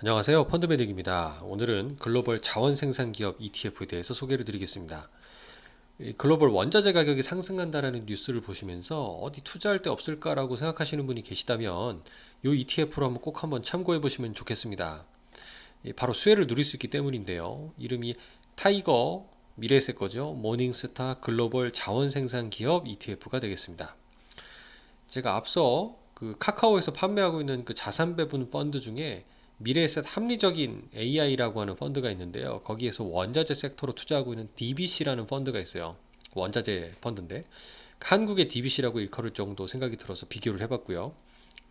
안녕하세요. 펀드매직입니다. 오늘은 글로벌 자원 생산 기업 ETF에 대해서 소개를 드리겠습니다. 이 글로벌 원자재 가격이 상승한다는 뉴스를 보시면서 어디 투자할 데 없을까라고 생각하시는 분이 계시다면 이 ETF로 한번 참고해 보시면 좋겠습니다. 바로 수혜를 누릴 수 있기 때문인데요. 이름이 타이거 미래에셋 거죠. 모닝스타 글로벌 자원 생산 기업 ETF가 되겠습니다. 제가 앞서 그 카카오에서 판매하고 있는 그 자산 배분 펀드 중에 미래에셋 합리적인 AI라고 하는 펀드가 있는데요. 거기에서 원자재 섹터로 투자하고 있는 DBC라는 펀드가 있어요. 원자재 펀드인데 한국의 DBC라고 일컬을 정도 생각이 들어서 비교를 해봤고요.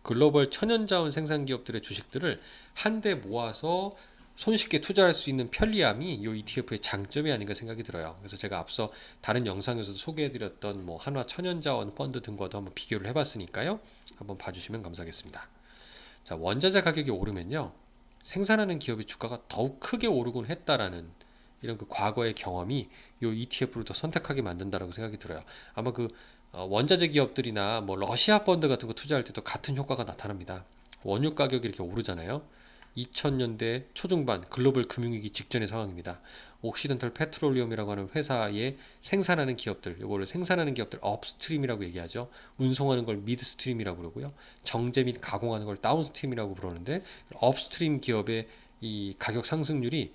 글로벌 천연자원 생산 기업들의 주식들을 한데 모아서 손쉽게 투자할 수 있는 편리함이 이 ETF의 장점이 아닌가 생각이 들어요. 그래서 제가 앞서 다른 영상에서도 소개해드렸던 뭐 한화 천연자원 펀드 등과도 한번 비교를 해봤으니까요. 한번 봐주시면 감사하겠습니다. 자, 원자재 가격이 오르면요, 생산하는 기업의 주가가 더욱 크게 오르곤 했다라는 이런 그 과거의 경험이 이 ETF를 더 선택하게 만든다라고 생각이 들어요. 아마 그 원자재 기업들이나 뭐 러시아 펀드 같은 거 투자할 때도 같은 효과가 나타납니다. 원유 가격이 이렇게 오르잖아요. 2000년대 초중반 글로벌 금융위기 직전의 상황입니다. 옥시덴탈 페트롤리움이라고 하는 회사에 생산하는 기업들, 이거를 생산하는 기업들 업스트림이라고 얘기하죠. 운송하는 걸 미드스트림이라고 그러고요. 정제 및 가공하는 걸 다운스트림이라고 부르는데, 업스트림 기업의 이 가격 상승률이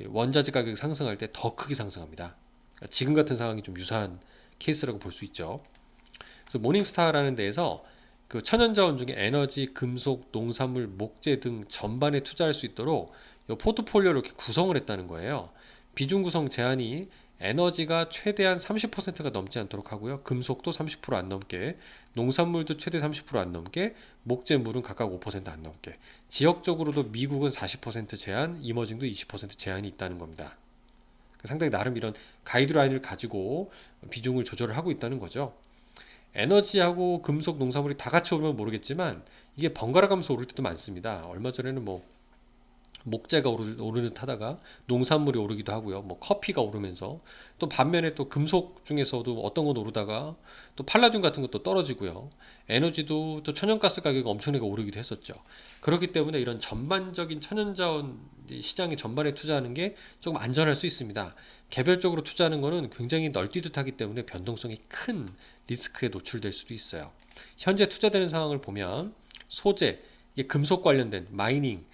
원자재 가격이 상승할 때 더 크게 상승합니다. 그러니까 지금 같은 상황이 좀 유사한 케이스라고 볼 수 있죠. 그래서 모닝스타라는 데에서 그 천연자원 중에 에너지, 금속, 농산물, 목재 등 전반에 투자할 수 있도록 이 포트폴리오를 이렇게 구성을 했다는 거예요. 비중 구성 제한이 에너지가 최대한 30%가 넘지 않도록 하고요. 금속도 30%안 넘게, 농산물도 최대 30%안 넘게, 목재물은 각각 5%안 넘게. 지역적으로도 미국은 40% 제한, 이머징도 20% 제한이 있다는 겁니다. 상당히 나름 이런 가이드라인을 가지고 비중을 조절을 하고 있다는 거죠. 에너지하고 금속, 농산물이 다 같이 오르면 모르겠지만 이게 번갈아 가면서 오를 때도 많습니다. 얼마 전에는 뭐 목재가 오르듯 하다가 농산물이 오르기도 하고요. 뭐 커피가 오르면서, 또 반면에 또 금속 중에서도 어떤 건 오르다가 또 팔라듐 같은 것도 떨어지고요. 에너지도 또 천연가스 가격이 엄청나게 오르기도 했었죠. 그렇기 때문에 이런 전반적인 천연자원 시장의 전반에 투자하는 게 조금 안전할 수 있습니다. 개별적으로 투자하는 거는 굉장히 널뛰듯하기 때문에 변동성이 큰 리스크에 노출될 수도 있어요. 현재 투자되는 상황을 보면 소재, 이게 금속 관련된 마이닝,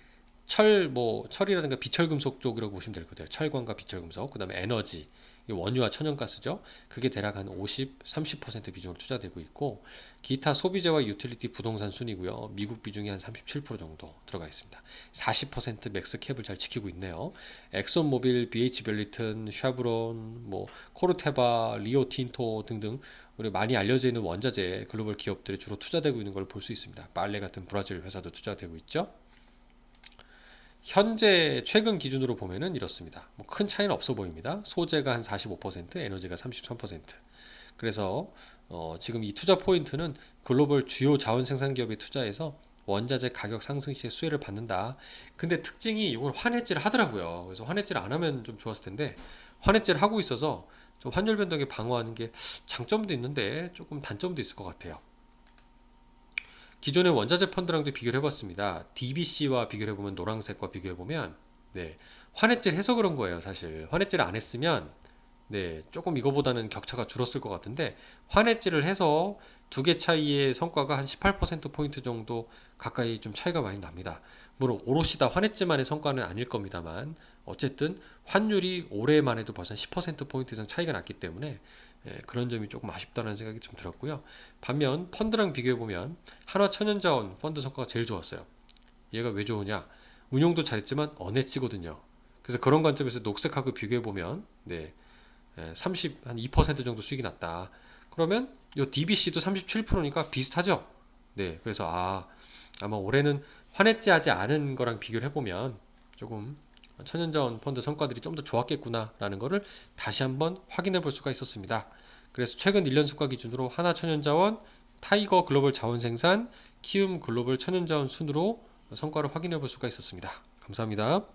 철이라든가 비철금속 쪽이라고 보시면 될 것 같아요. 철광과 비철금속, 그 다음에 에너지, 원유와 천연가스죠. 그게 대략 한 50, 30% 비중으로 투자되고 있고, 기타 소비재와 유틸리티 부동산 순이고요. 미국 비중이 한 37% 정도 들어가 있습니다. 40% 맥스 캡을 잘 지키고 있네요. 엑손모빌, BH벨리튼, 샤브론, 뭐 코르테바, 리오틴토 등등 우리 많이 알려져 있는 원자재 글로벌 기업들이 주로 투자되고 있는 걸 볼 수 있습니다. 빨레 같은 브라질 회사도 투자되고 있죠. 현재 최근 기준으로 보면은 이렇습니다. 뭐 큰 차이는 없어 보입니다. 소재가 한 45%, 에너지가 33%. 그래서 지금 이 투자 포인트는 글로벌 주요 자원 생산 기업에 투자해서 원자재 가격 상승 시에 수혜를 받는다. 근데 특징이 이걸 환해지를 하더라고요. 그래서 환해지를 안 하면 좀 좋았을 텐데 환해지를 하고 있어서 좀 환율 변동에 방어하는 게 장점도 있는데 조금 단점도 있을 것 같아요. 기존의 원자재 펀드랑도 비교를 해봤습니다. DBC와 비교를 해보면, 노란색과 비교해보면, 네, 환해질 해서 그런 거예요. 사실 환해질을 안 했으면 네, 조금 이거보다는 격차가 줄었을 것 같은데, 환해질을 해서 두 개 차이의 성과가 한 18%포인트 정도 가까이 좀 차이가 많이 납니다. 물론 오롯이 다 환해질만의 성과는 아닐 겁니다만, 어쨌든 환율이 올해만 해도 벌써 10%포인트 이상 차이가 났기 때문에 그런 점이 조금 아쉽다는 생각이 좀 들었고요. 반면 펀드랑 비교해보면 한화천연자원 펀드 성과가 제일 좋았어요. 얘가 왜 좋으냐? 운용도 잘했지만 언해치거든요. 그래서 그런 관점에서 녹색하고 비교해보면 네, 30, 한 2% 정도 수익이 났다. 그러면 이 DBC도 37%니까 비슷하죠? 네, 그래서 아마 올해는 환해지하지 않은 거랑 비교를 해보면 조금 천연자원 펀드 성과들이 좀 더 좋았겠구나라는 거를 다시 한번 확인해 볼 수가 있었습니다. 그래서 최근 1년 성과 기준으로 하나천연자원, 타이거 글로벌 자원생산, 키움 글로벌 천연자원 순으로 성과를 확인해 볼 수가 있었습니다. 감사합니다.